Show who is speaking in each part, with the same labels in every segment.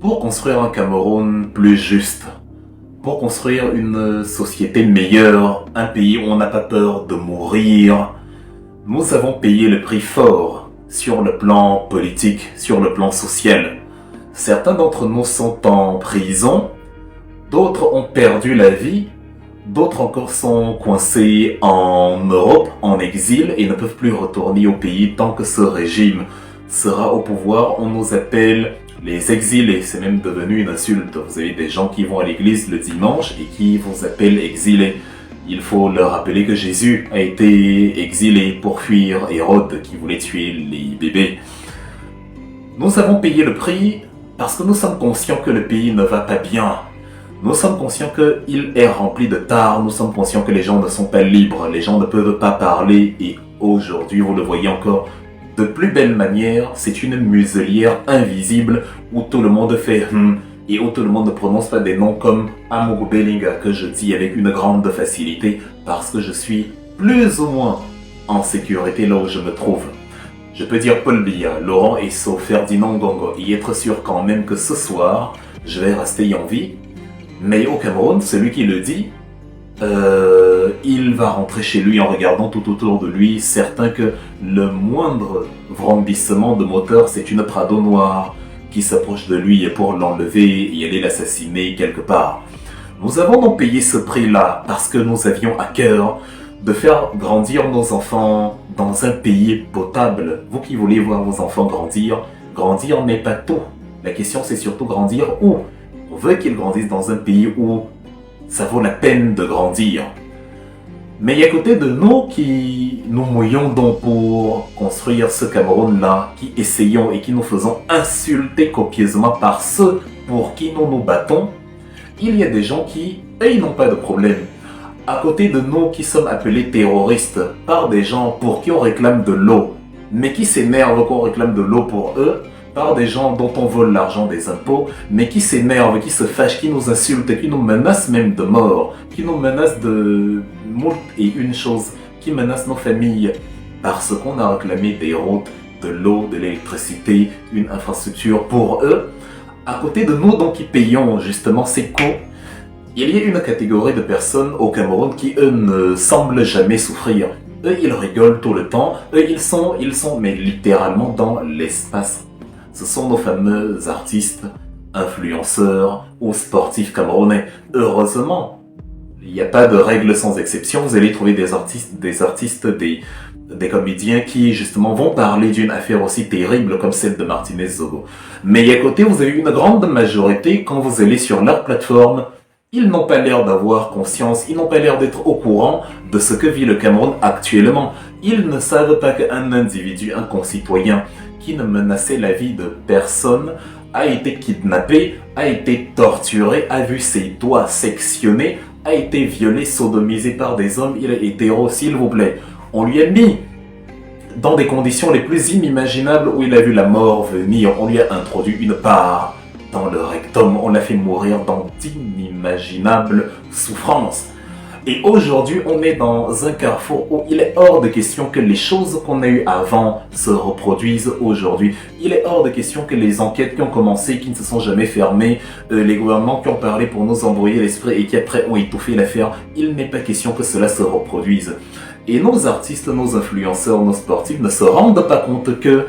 Speaker 1: Pour construire un Cameroun plus juste, pour construire une société meilleure, un pays où on n'a pas peur de mourir, nous avons payé le prix fort sur le plan politique, sur le plan social. Certains d'entre nous sont en prison, d'autres ont perdu la vie, d'autres encore sont coincés en Europe, en exil et ne peuvent plus retourner au pays tant que ce régime sera au pouvoir. On nous appelle les exilés, c'est même devenu une insulte. Vous avez des gens qui vont à l'église le dimanche et qui vous appellent exilés. Il faut leur rappeler que Jésus a été exilé pour fuir Hérode qui voulait tuer les bébés. Nous avons payé le prix parce que nous sommes conscients que le pays ne va pas bien. Nous sommes conscients qu'il est rempli de tares, nous sommes conscients que les gens ne sont pas libres, les gens ne peuvent pas parler et aujourd'hui, vous le voyez encore, de plus belle manière, c'est une muselière invisible où tout le monde fait et où tout le monde ne prononce pas des noms comme Amour Bellinga que je dis avec une grande facilité parce que je suis plus ou moins en sécurité là où je me trouve. Je peux dire Paul Biya, Laurent Esso, Ferdinand Ngongo et être sûr quand même que ce soir, je vais rester en vie. Mais au Cameroun, celui qui le dit, il va rentrer chez lui en regardant tout autour de lui, certain que le moindre vrambissement de moteur, c'est une Prado noire qui s'approche de lui pour l'enlever et aller l'assassiner quelque part. Nous avons donc payé ce prix-là parce que nous avions à cœur de faire grandir nos enfants dans un pays potable. Vous qui voulez voir vos enfants grandir n'est pas tout. La question c'est surtout grandir où? On veut qu'ils grandissent dans un pays où ça vaut la peine de grandir. Mais à côté de nous qui nous mouillons donc pour construire ce Cameroun-là, qui essayons et qui nous faisons insulter copieusement par ceux pour qui nous nous battons, il y a des gens qui, eux, ils n'ont pas de problème. À côté de nous qui sommes appelés terroristes par des gens pour qui on réclame de l'eau, mais qui s'énervent quand on réclame de l'eau pour eux, par des gens dont on vole l'argent des impôts, mais qui s'énervent, qui se fâchent, qui nous insultent, qui nous menacent même de mort, qui nous menacent de moult et une chose, qui menacent nos familles, parce qu'on a réclamé des routes, de l'eau, de l'électricité, une infrastructure pour eux. À côté de nous, donc, qui payons justement ces coûts, il y a une catégorie de personnes au Cameroun qui, eux, ne semblent jamais souffrir. Eux, ils rigolent tout le temps. Eux, ils sont, mais littéralement dans l'espace. Ce sont nos fameux artistes, influenceurs ou sportifs camerounais. Heureusement, il n'y a pas de règle sans exception. Vous allez trouver des artistes, des comédiens qui justement vont parler d'une affaire aussi terrible comme celle de Martinez Zogo. Mais à côté, vous avez une grande majorité, quand vous allez sur leur plateforme, ils n'ont pas l'air d'avoir conscience, ils n'ont pas l'air d'être au courant de ce que vit le Cameroun actuellement. Ils ne savent pas qu'un individu, un concitoyen, qui ne menaçait la vie de personne, a été kidnappé, a été torturé, a vu ses doigts sectionnés, a été violé, sodomisé par des hommes, il est hétéro, s'il vous plaît. On lui a mis dans des conditions les plus inimaginables où il a vu la mort venir, on lui a introduit une part dans le rectum, on l'a fait mourir dans d'inimaginables souffrances. Et aujourd'hui, on est dans un carrefour où il est hors de question que les choses qu'on a eues avant se reproduisent aujourd'hui. Il est hors de question que les enquêtes qui ont commencé, qui ne se sont jamais fermées, les gouvernements qui ont parlé pour nous embrouiller l'esprit et qui après ont étouffé l'affaire, il n'est pas question que cela se reproduise. Et nos artistes, nos influenceurs, nos sportifs ne se rendent pas compte que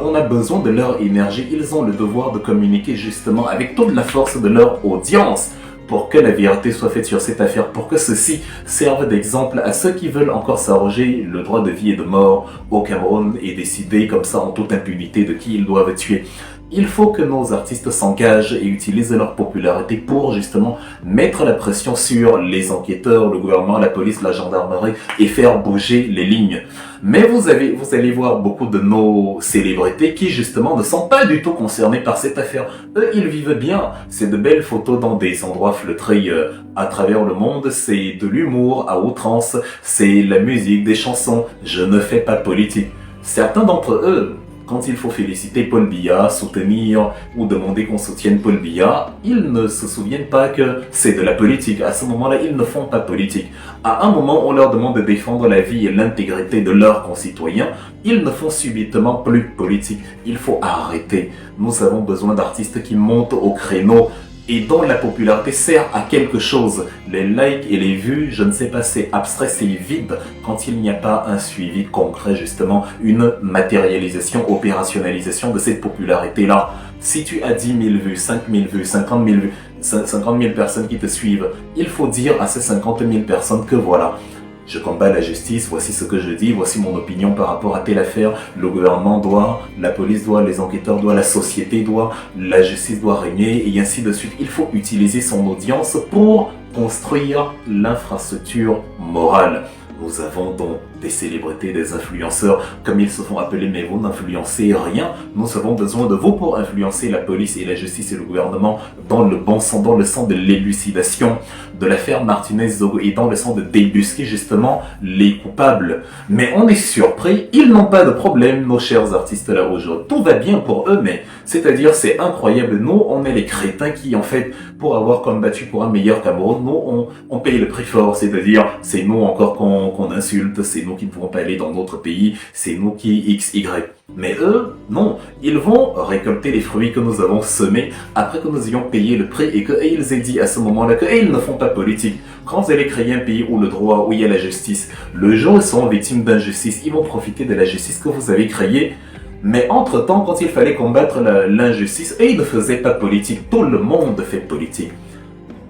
Speaker 1: on a besoin de leur énergie, ils ont le devoir de communiquer justement avec toute la force de leur audience pour que la vérité soit faite sur cette affaire, pour que ceci serve d'exemple à ceux qui veulent encore s'arroger le droit de vie et de mort au Cameroun et décider comme ça en toute impunité de qui ils doivent tuer. Il faut que nos artistes s'engagent et utilisent leur popularité pour justement mettre la pression sur les enquêteurs, le gouvernement, la police, la gendarmerie et faire bouger les lignes. Mais vous allez voir beaucoup de nos célébrités qui justement ne sont pas du tout concernés par cette affaire. Eux, ils vivent bien. C'est de belles photos dans des endroits fleutrés à travers le monde. C'est de l'humour à outrance. C'est la musique, des chansons. Je ne fais pas politique. Certains d'entre eux Quand il faut féliciter Paul Biya, soutenir ou demander qu'on soutienne Paul Biya, ils ne se souviennent pas que c'est de la politique. À ce moment-là, ils ne font pas politique. À un moment, on leur demande de défendre la vie et l'intégrité de leurs concitoyens. Ils ne font subitement plus politique. Il faut arrêter. Nous avons besoin d'artistes qui montent au créneau et dont la popularité sert à quelque chose. Les likes et les vues, je ne sais pas, c'est abstrait, c'est vide quand il n'y a pas un suivi concret, justement, une matérialisation, opérationnalisation de cette popularité-là. Si tu as 10 000 vues, 5 000 vues, 50 000 vues, 50 000 personnes qui te suivent, il faut dire à ces 50 000 personnes que voilà, je combats la justice, voici ce que je dis, voici mon opinion par rapport à telle affaire, le gouvernement doit, la police doit, les enquêteurs doivent, la société doit, la justice doit régner, et ainsi de suite. Il faut utiliser son audience pour construire l'infrastructure morale. Nous avons donc des célébrités, des influenceurs, comme ils se font appeler, mais vous n'influencez rien. Nous avons besoin de vous pour influencer la police et la justice et le gouvernement dans le bon sens, dans le sens de l'élucidation de l'affaire Martinez-Zogo et dans le sens de débusquer justement les coupables. Mais on est surpris, ils n'ont pas de problème, nos chers artistes là aujourd'hui. Tout va bien pour eux, mais c'est-à-dire c'est incroyable. Nous, on est les crétins qui, en fait, pour avoir combattu pour un meilleur Cameroun, nous, on paye le prix fort. C'est-à-dire, c'est nous encore qu'on insulte, c'est nous qui ne pouvons pas aller dans notre pays, c'est nous qui X, Y. Mais eux, non, ils vont récolter les fruits que nous avons semés après que nous ayons payé le prix et qu'ils aient dit à ce moment-là qu'ils ne font pas politique. Quand vous allez créer un pays où le droit, où il y a la justice, le jour où ils sont victimes d'injustice, ils vont profiter de la justice que vous avez créée. Mais entre-temps, quand il fallait combattre l'injustice, ils ne faisaient pas politique. Tout le monde fait politique.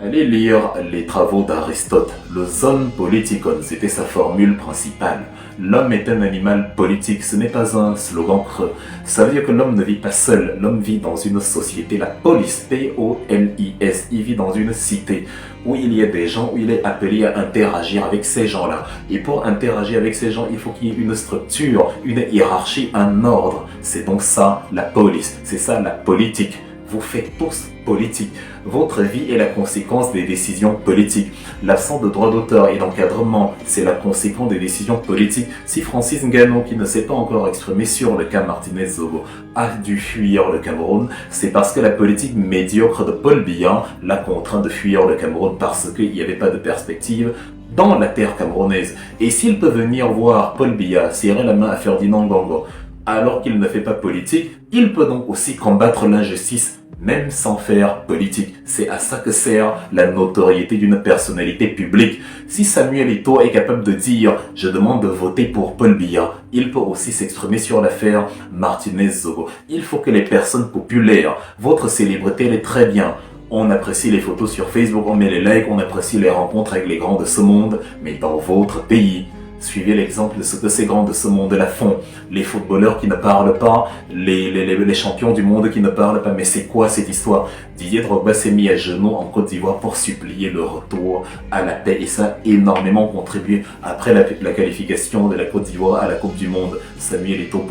Speaker 1: Allez lire les travaux d'Aristote. Le zoon politikon, c'était sa formule principale. L'homme est un animal politique, ce n'est pas un slogan creux. Ça veut dire que l'homme ne vit pas seul, l'homme vit dans une société, la police, P-O-L-I-S, il vit dans une cité où il y a des gens, où il est appelé à interagir avec ces gens-là. Et pour interagir avec ces gens, il faut qu'il y ait une structure, une hiérarchie, un ordre. C'est donc ça la police, c'est ça la politique. Vous faites tous politique. Votre vie est la conséquence des décisions politiques. L'absence de droit d'auteur et d'encadrement, c'est la conséquence des décisions politiques. Si Francis Ngannou, qui ne s'est pas encore exprimé sur le cas Martinez-Zogo, a dû fuir le Cameroun, c'est parce que la politique médiocre de Paul Biya l'a contraint de fuir le Cameroun parce qu'il n'y avait pas de perspective dans la terre camerounaise. Et s'il peut venir voir Paul Biya serrer la main à Ferdinand Ngongo, alors qu'il ne fait pas politique, il peut donc aussi combattre l'injustice même sans faire politique. C'est à ça que sert la notoriété d'une personnalité publique. Si Samuel Eto'o est capable de dire « Je demande de voter pour Paul Biya », il peut aussi s'exprimer sur l'affaire Martinez-Zogo. Il faut que les personnes populaires, votre célébrité, elle est très bien. On apprécie les photos sur Facebook, on met les likes, on apprécie les rencontres avec les grands de ce monde, mais dans votre pays, suivez l'exemple de ce que ces grands de ce monde-là font. Les footballeurs qui ne parlent pas, les champions du monde qui ne parlent pas. Mais c'est quoi cette histoire? Didier Drogba s'est mis à genoux en Côte d'Ivoire pour supplier le retour à la paix. Et ça a énormément contribué. Après la qualification de la Côte d'Ivoire à la Coupe du Monde, Samuel Eto'o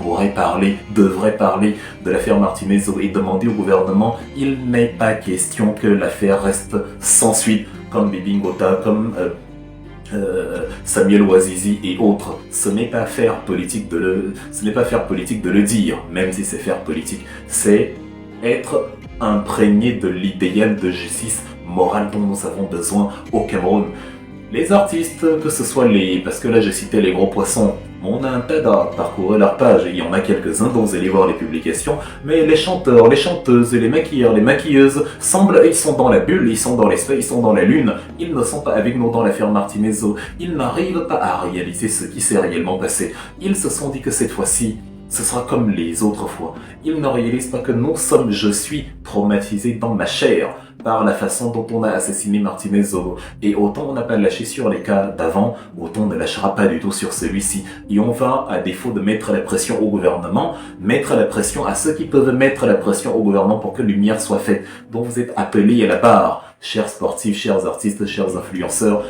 Speaker 1: devrait parler de l'affaire Martinez et demander au gouvernement, il n'est pas question que l'affaire reste sans suite, comme Bibi Ngota, comme Samuel Ouazizi et autres. Ce n'est pas faire politique de le dire, même si c'est faire politique. C'est être imprégné de l'idéal de justice morale dont nous avons besoin au Cameroun. Les artistes, que ce soit parce que là j'ai cité les gros poissons, on a un tas à parcourir leur page, il y en a quelques-uns dont vous allez voir les publications, mais les chanteurs, les chanteuses, les maquilleurs, les maquilleuses, ils sont dans la bulle, ils sont dans l'espace, ils sont dans la lune, ils ne sont pas avec nous dans l'affaire Martinez-Zogo, ils n'arrivent pas à réaliser ce qui s'est réellement passé. Ils se sont dit que cette fois-ci, ce sera comme les autres fois. Ils ne réalisent pas que je suis traumatisé dans ma chair par la façon dont on a assassiné Martinez-Zogo. Et autant on n'a pas lâché sur les cas d'avant, autant on ne lâchera pas du tout sur celui-ci. Et on va, à défaut de mettre la pression au gouvernement, mettre la pression à ceux qui peuvent mettre la pression au gouvernement pour que lumière soit faite. Donc vous êtes appelés à la barre. Chers sportifs, chers artistes, chers influenceurs,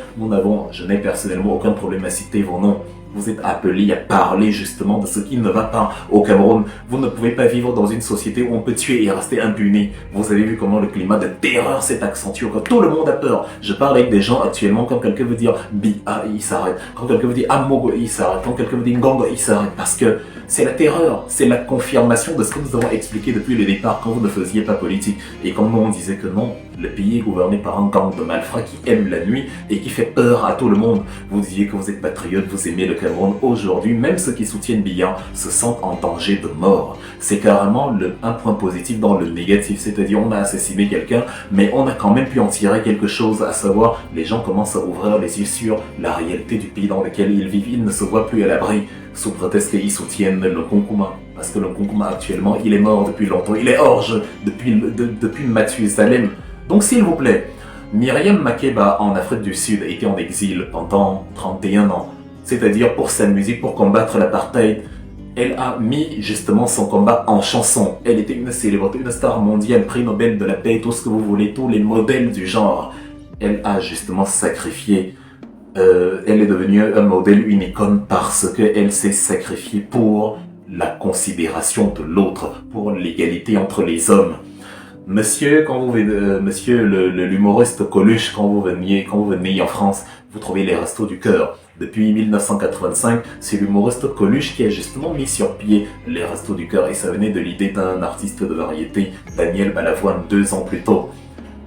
Speaker 1: je n'ai personnellement aucun problème à citer vos noms. Vous êtes appelés à parler justement de ce qui ne va pas au Cameroun. Vous ne pouvez pas vivre dans une société où on peut tuer et rester impuni. Vous avez vu comment le climat de terreur s'est accentué, quand tout le monde a peur. Je parle avec des gens actuellement, quand quelqu'un veut dire Bi, il s'arrête. Quand quelqu'un veut dire Amogo, il s'arrête. Quand quelqu'un veut dire Ngongo, il s'arrête. Parce que c'est la terreur, c'est la confirmation de ce que nous avons expliqué depuis le départ quand vous ne faisiez pas politique. Et quand nous on disait que non, le pays est gouverné par un gang de malfrats qui aime la nuit et qui fait peur à tout le monde. Vous disiez que vous êtes patriote, vous aimez le Cameroun. Aujourd'hui, même ceux qui soutiennent Biya se sentent en danger de mort. C'est carrément un point positif dans le négatif, c'est-à-dire on a assassiné quelqu'un, mais on a quand même pu en tirer quelque chose, à savoir les gens commencent à ouvrir les yeux sur la réalité du pays dans lequel ils vivent. Ils ne se voient plus à l'abri sous prétexte qu'ils soutiennent le Nkonkuma. Parce que le Nkonkuma actuellement, il est mort depuis longtemps, il est orge depuis Mathusalem. Donc s'il vous plaît, Miriam Makeba en Afrique du Sud était en exil pendant 31 ans, c'est-à-dire pour sa musique, pour combattre l'apartheid. Elle a mis justement son combat en chanson. Elle était une célébrité, une star mondiale, prix Nobel de la paix, tout ce que vous voulez, tous les modèles du genre. Elle a justement sacrifié. Elle est devenue un modèle, une icône parce qu'elle s'est sacrifiée pour la considération de l'autre, pour l'égalité entre les hommes. Monsieur, monsieur l'humoriste Coluche, quand vous veniez en France, vous trouvez les Restos du Cœur. Depuis 1985, c'est l'humoriste Coluche qui a justement mis sur pied les Restos du Cœur et ça venait de l'idée d'un artiste de variété, Daniel Balavoine, 2 ans plus tôt,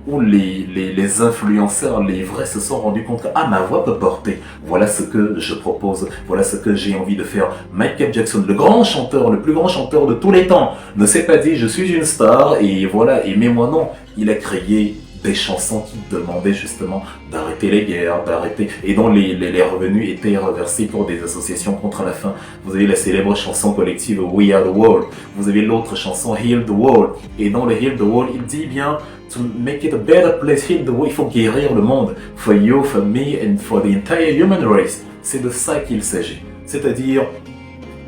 Speaker 1: où les influenceurs, les vrais, se sont rendus compte que « Ah, ma voix peut porter ». Voilà ce que je propose, voilà ce que j'ai envie de faire. Michael Jackson, le grand chanteur, le plus grand chanteur de tous les temps, ne s'est pas dit « Je suis une star et voilà, aimez-moi ». Non, il a créé des chansons qui demandaient justement d'arrêter les guerres, et dont les revenus étaient reversés pour des associations contre la faim. Vous avez la célèbre chanson collective We Are the World, vous avez l'autre chanson Heal the World, et dans le Heal the World, il dit bien to make it a better place, heal the world, il faut guérir le monde, for you, for me, and for the entire human race. C'est de ça qu'il s'agit. C'est-à-dire,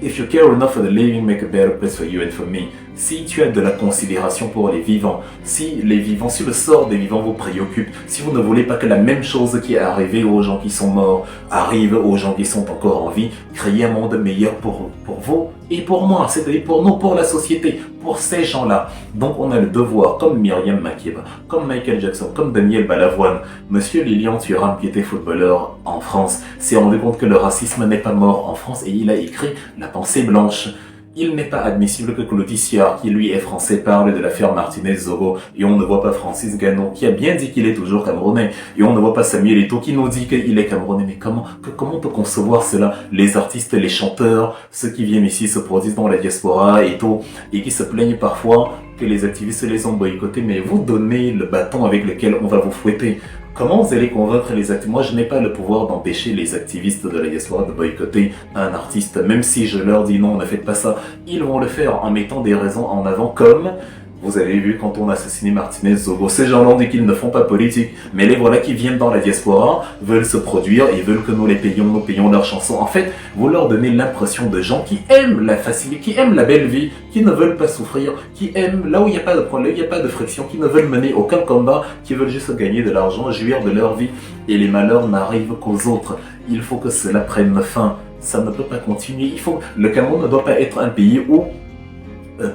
Speaker 1: if you care enough for the living, make a better place for you and for me. Si tu as de la considération pour les vivants, si le sort des vivants vous préoccupe, si vous ne voulez pas que la même chose qui est arrivée aux gens qui sont morts arrive aux gens qui sont encore en vie, créez un monde meilleur pour vous et pour moi, c'est-à-dire pour nous, pour la société, pour ces gens-là. Donc on a le devoir, comme Miriam Makeba, comme Michael Jackson, comme Daniel Balavoine, Monsieur Lilian Thuram qui était footballeur en France, s'est rendu compte que le racisme n'est pas mort en France et il a écrit La pensée blanche. Il n'est pas admissible que Claude Siard, qui lui est français, parle de l'affaire Martinez-Zogo et on ne voit pas Francis Gano, qui a bien dit qu'il est toujours camerounais, et on ne voit pas Samuel Eto'o qui nous dit qu'il est camerounais. Mais comment on peut concevoir cela? Les artistes, les chanteurs, ceux qui viennent ici se produisent dans la diaspora et tout, et qui se plaignent parfois que les activistes les ont boycottés, mais vous donnez le bâton avec lequel on va vous fouetter. Comment vous allez convaincre les activistes? Moi, je n'ai pas le pouvoir d'empêcher les activistes de la diaspora de boycotter un artiste. Même si je leur dis non, ne faites pas ça, ils vont le faire en mettant des raisons en avant comme... Vous avez vu quand on a assassiné Martinez-Zogo, ces gens-là ont dit qu'ils ne font pas politique, mais les voilà qui viennent dans la diaspora, veulent se produire et veulent que nous les payons, nous payons leurs chansons. En fait, vous leur donnez l'impression de gens qui aiment la facilité, qui aiment la belle vie, qui ne veulent pas souffrir, qui aiment là où il n'y a pas de problème, il n'y a pas de friction, qui ne veulent mener aucun combat, qui veulent juste gagner de l'argent, jouir de leur vie, et les malheurs n'arrivent qu'aux autres. Il faut que cela prenne fin. Ça ne peut pas continuer. Le Cameroun ne doit pas être un pays où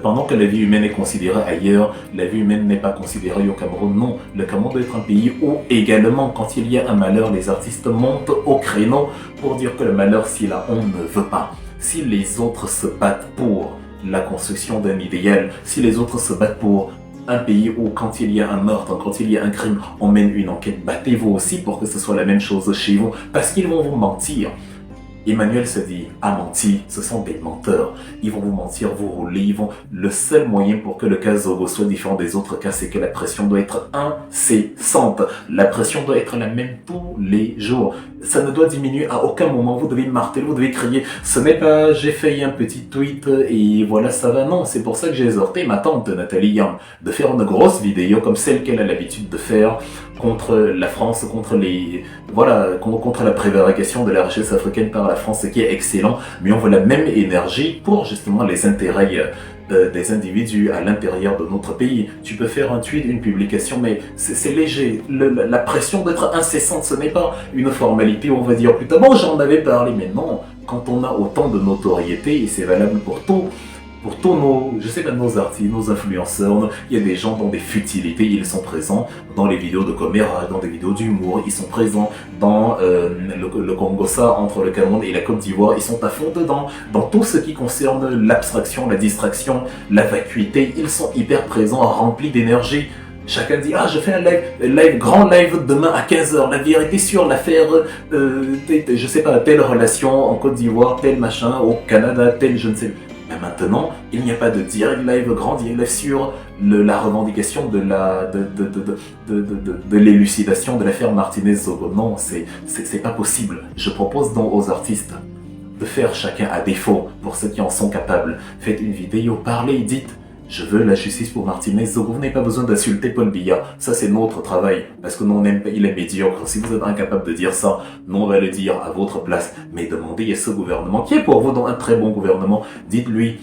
Speaker 1: pendant que la vie humaine est considérée ailleurs, la vie humaine n'est pas considérée au Cameroun. Non, le Cameroun doit être un pays où également, quand il y a un malheur, les artistes montent au créneau pour dire que le malheur, si là, on ne veut pas. Si les autres se battent pour la construction d'un idéal, si les autres se battent pour un pays où quand il y a un meurtre, quand il y a un crime, on mène une enquête, battez-vous aussi pour que ce soit la même chose chez vous, parce qu'ils vont vous mentir. Emmanuel se dit, a menti, ce sont des menteurs. Ils vont vous mentir, vous rouler, Le seul moyen pour que le cas Zogo soit différent des autres cas, c'est que la pression doit être incessante. La pression doit être la même tous les jours. Ça ne doit diminuer à aucun moment. Vous devez marteler, vous devez crier. Ce n'est pas, j'ai fait un petit tweet et voilà, ça va. Non, c'est pour ça que j'ai exhorté ma tante Nathalie Young de faire une grosse vidéo comme celle qu'elle a l'habitude de faire contre la France, contre la prévarication de la richesse africaine par la France, ce qui est excellent, mais on veut la même énergie pour justement les intérêts des individus à l'intérieur de notre pays. Tu peux faire un tweet, une publication, mais c'est léger. La pression d'être incessante, ce n'est pas une formalité où on va dire plus tard, bon, j'en avais parlé, mais non, quand on a autant de notoriété, et c'est valable pour tout, pour tous nos, je sais pas, nos artistes, nos influenceurs, il y a des gens dans des futilités, ils sont présents dans les vidéos de commérage, dans des vidéos d'humour, ils sont présents dans le Congo-Ça, entre le Cameroun et la Côte d'Ivoire, ils sont à fond dedans, dans tout ce qui concerne l'abstraction, la distraction, la vacuité, ils sont hyper présents, remplis d'énergie. Chacun dit, ah, je fais un grand live demain à 15h, la vérité sur l'affaire, je sais pas, telle relation en Côte d'Ivoire, tel machin, au Canada, tel je ne sais. Mais maintenant, il n'y a pas de direct live, grand direct live sur la revendication de l'élucidation de l'affaire Martinez-Zogo. Non, c'est pas possible. Je propose donc aux artistes de faire chacun à défaut, pour ceux qui en sont capables. Faites une vidéo, parlez, dites, je veux la justice pour Martinez-Zogo. Vous n'avez pas besoin d'insulter Paul Biya. Ça, c'est notre travail. Parce que nous, on aime pas, il est médiocre. Si vous êtes incapable de dire ça, nous, on va le dire à votre place. Mais demandez à ce gouvernement, qui est pour vous dans un très bon gouvernement, dites-lui,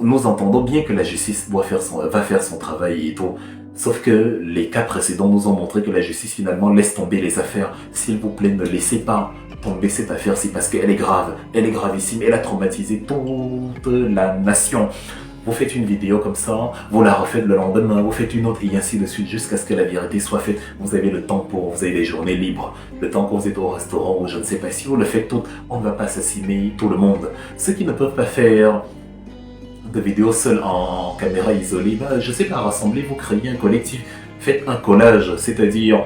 Speaker 1: nous entendons bien que la justice va faire son travail et tout. Sauf que les cas précédents nous ont montré que la justice, finalement, laisse tomber les affaires. S'il vous plaît, ne laissez pas tomber cette affaire. C'est parce qu'elle est grave. Elle est gravissime. Elle a traumatisé toute la nation. Vous faites une vidéo comme ça, vous la refaites le lendemain, vous faites une autre et ainsi de suite jusqu'à ce que la vérité soit faite. Vous avez le temps vous avez des journées libres, le temps que vous êtes au restaurant ou je ne sais pas. Si vous le faites tout, on ne va pas assassiner tout le monde. Ceux qui ne peuvent pas faire de vidéos seules en caméra isolée, je sais pas, rassemblez-vous, créez un collectif, faites un collage, c'est-à-dire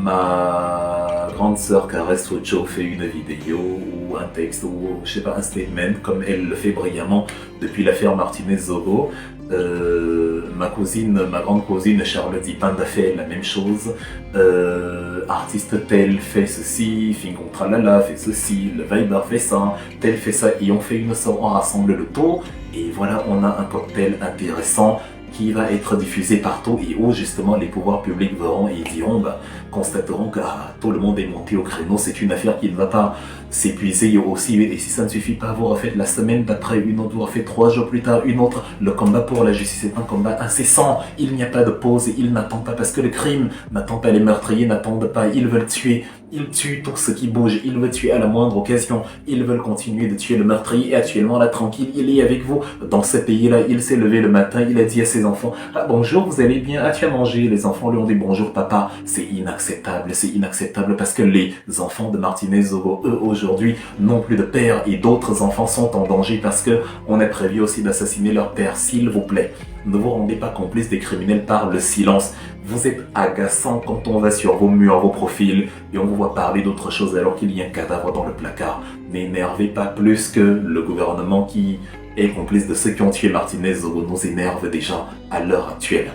Speaker 1: ma grande sœur Caresse Ocho fait une vidéo ou un texte ou je sais pas un statement comme elle le fait brillamment depuis l'affaire Martinez-Zogo. Ma grande cousine Charlotte Dipanda fait la même chose. Artiste tel fait ceci, Fingon Tralala fait ceci, le Viber fait ça, tel fait ça et on fait une sorte, on rassemble le tout et voilà on a un cocktail intéressant qui va être diffusé partout et où justement les pouvoirs publics verront et diront, constateront que tout le monde est monté au créneau, c'est une affaire qui ne va pas s'épuiser aussi vite. Et si ça ne suffit pas, vous refaites la semaine d'après une autre, vous refaites 3 jours plus tard une autre. Le combat pour la justice est un combat incessant, il n'y a pas de pause et il n'attend pas parce que le crime n'attend pas, les meurtriers n'attendent pas, ils veulent tuer. Ils tuent tout ce qui bouge, ils veulent tuer à la moindre occasion, ils veulent continuer de tuer le meurtrier et actuellement là tranquille, il est avec vous dans ce pays-là, il s'est levé le matin, il a dit à ses enfants, ah bonjour, vous allez bien, ah tu as mangé, les enfants lui ont dit bonjour papa, c'est inacceptable parce que les enfants de Martinez-Zogo, eux aujourd'hui, n'ont plus de père et d'autres enfants sont en danger parce que on a prévu aussi d'assassiner leur père, s'il vous plaît. Ne vous rendez pas complice des criminels par le silence. Vous êtes agaçant quand on va sur vos murs, vos profils, et on vous voit parler d'autre chose alors qu'il y a un cadavre dans le placard. N'énervez pas plus que le gouvernement qui est complice de ceux qui ont tué Martinez-Zogo nous énerve déjà à l'heure actuelle.